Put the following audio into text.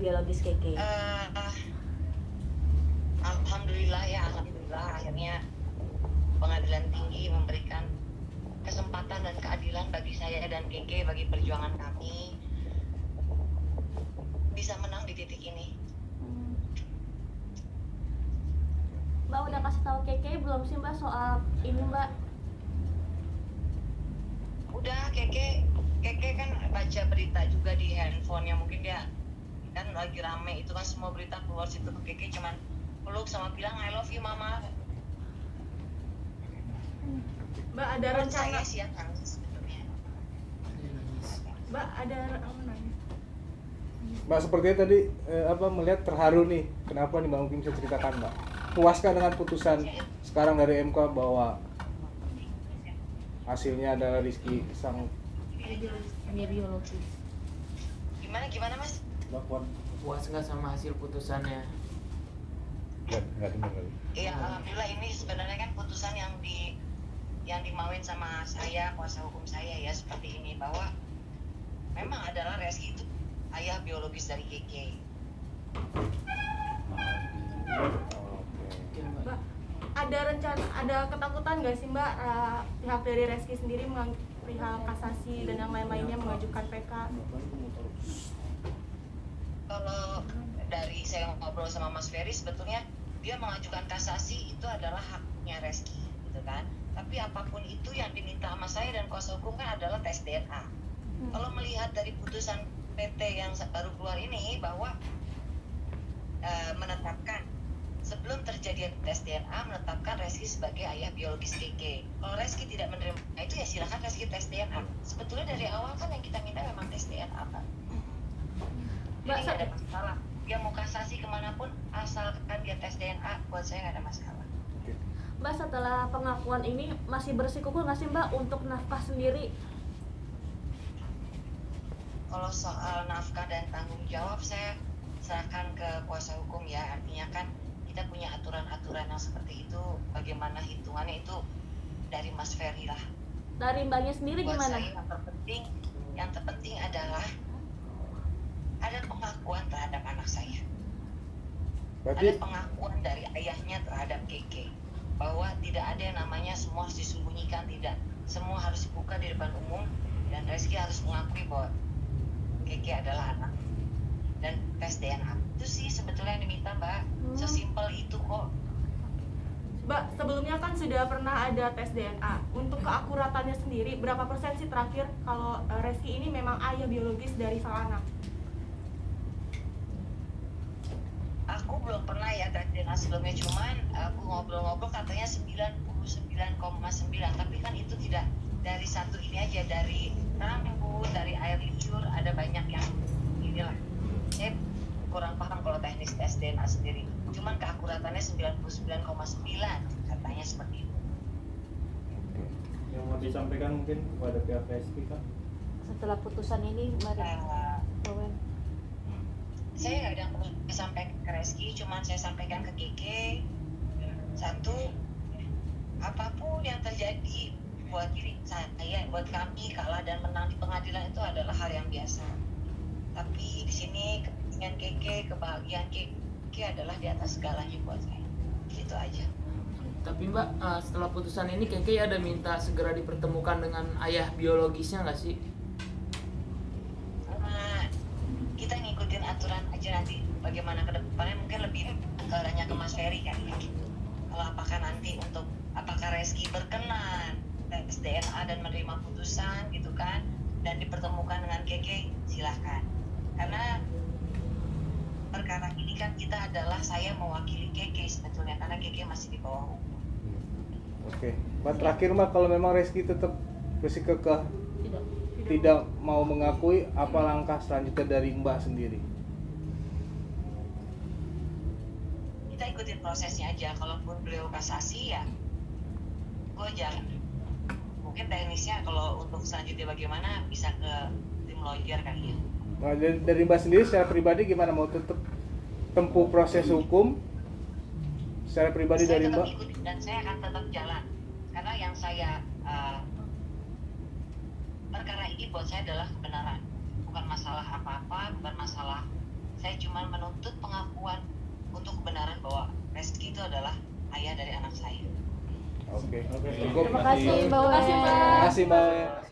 biologis Keke? Alhamdulillah akhirnya pengadilan tinggi memberikan kesempatan dan keadilan bagi saya dan Keke, bagi perjuangan kami bisa menang di titik ini. Mbak udah kasih tahu Keke belum sih Mbak soal ini Mbak? Udah, Keke kan baca berita juga di handphonenya, mungkin dia kan lagi rame itu kan semua berita keluar situ. Keke cuman peluk sama bilang I love you mama. Mbak ada rencana? Saya sih yang nangis sebetulnya. Mbak ada nanya? Mbak sepertinya tadi melihat terharu nih. Kenapa nih Mbak, mungkin bisa ceritakan Mbak? Puaskah dengan putusan sekarang dari MK bahwa hasilnya adalah Rizky sang biologis? Gimana Mas? Puas nggak sama hasil putusannya? Nggak dengar kali. Iya, alhamdulillah ini sebenarnya kan putusan yang dimauin sama saya, kuasa hukum saya ya seperti ini, bahwa memang adalah Reski itu ayah biologis dari Keke. Mbak, ada rencana, ada ketakutan nggak sih Mbak pihak dari Reski sendiri perihal kasasi dan yang lain-lainnya mengajukan PK? Kalau dari saya ngobrol sama Mas Ferry, sebetulnya dia mengajukan kasasi itu adalah haknya Reski, gitu kan. Tapi apapun itu yang diminta sama saya dan kuasa hukum kan adalah tes DNA. Kalau melihat dari putusan PT yang baru keluar ini bahwa menetapkan sebelum terjadi tes DNA menetapkan Reski sebagai ayah biologis Keke. Kalau Reski tidak menerima itu ya silakan Reski tes DNA. Sebetulnya dari awal kan yang kita minta memang tes DNA, Pak. Jadi nggak ada masalah. Dia mau kasasi kemanapun asalkan dia tes DNA, buat saya nggak ada masalah. Mbak, setelah pengakuan ini masih bersikukuh nggak sih Mbak untuk nafkah sendiri? Kalau soal nafkah dan tanggung jawab saya serahkan ke kuasa hukum ya. Artinya kan kita punya aturan-aturan yang seperti itu, bagaimana hitungannya itu dari Mas Ferry lah. Dari Mbaknya sendiri buat gimana? Saya yang terpenting adalah ada pengakuan terhadap anak saya. Berarti Ada pengakuan dari ayahnya terhadap Keke bahwa tidak ada yang namanya semua harus disembunyikan, tidak. Semua harus dibuka di depan umum dan Reski harus mengakui bahwa Keke adalah anak. Dan tes DNA itu sih sebetulnya yang diminta Mbak. Sesimpel itu kok. Mbak, sebelumnya kan sudah pernah ada tes DNA. Untuk keakuratannya sendiri, berapa persen sih terakhir kalau Reski ini memang ayah biologis dari sang anak? Aku belum pernah ya tes DNA sebelumnya, cuman aku ngobrol-ngobrol katanya 99,9, tapi kan itu tidak dari satu ini aja, dari rambut, dari air liur, ada banyak yang inilah. Saya kurang paham kalau teknis tes DNA sendiri, cuman keakuratannya 99,9 katanya seperti itu. Yang mau disampaikan mungkin kepada pihak Reski kan? Setelah putusan ini Mbak Owen? Saya nggak ada yang perlu disampaikan ke Reski, cuman saya sampaikan ke Keke. Satu, apapun yang terjadi buat diri saya, buat kami kalah dan menang di pengadilan itu adalah hal yang biasa. Tapi di sini kepentingan Keke, kebahagiaan Keke adalah di atas segalanya buat saya. Itu aja. Tapi Mbak, setelah putusan ini Keke ada minta segera dipertemukan dengan ayah biologisnya nggak sih? Kita ngikutin aturan aja nanti bagaimana ke depannya, mungkin lebih nanya ke Mas Ferry kan ya. Kalau apakah nanti apakah Reski berkenan tes DNA dan menerima putusan gitu kan, dan dipertemukan dengan Keke, silahkan. Karena perkara ini kan kita adalah saya mewakili Keke sebetulnya, karena Keke masih di bawah hukum. Oke, Mbak, terakhir Mbak, kalau memang Reski tetap bersikukuh tidak mau mengakui, apa langkah selanjutnya dari Mbak sendiri? Kita ikutin prosesnya aja. Kalaupun beliau kasasi ya gue jalan. Mungkin teknisnya kalau untuk selanjutnya bagaimana bisa ke tim lawyer kali ya. Nah, dari Mbak sendiri secara pribadi gimana, mau tetap tempuh proses hukum secara pribadi dari Mbak? Saya tetap ikutin dan saya akan tetap jalan. Karena yang saya perkara ini buat saya adalah kebenaran, bukan masalah apa-apa, bukan masalah Saya cuma menuntut pengakuan untuk kebenaran bahwa Reski itu adalah ayah dari anak saya. Oke. Oke. Cukup. Terima kasih Mbak Terima kasih, Mbak. Terima kasih Mbak.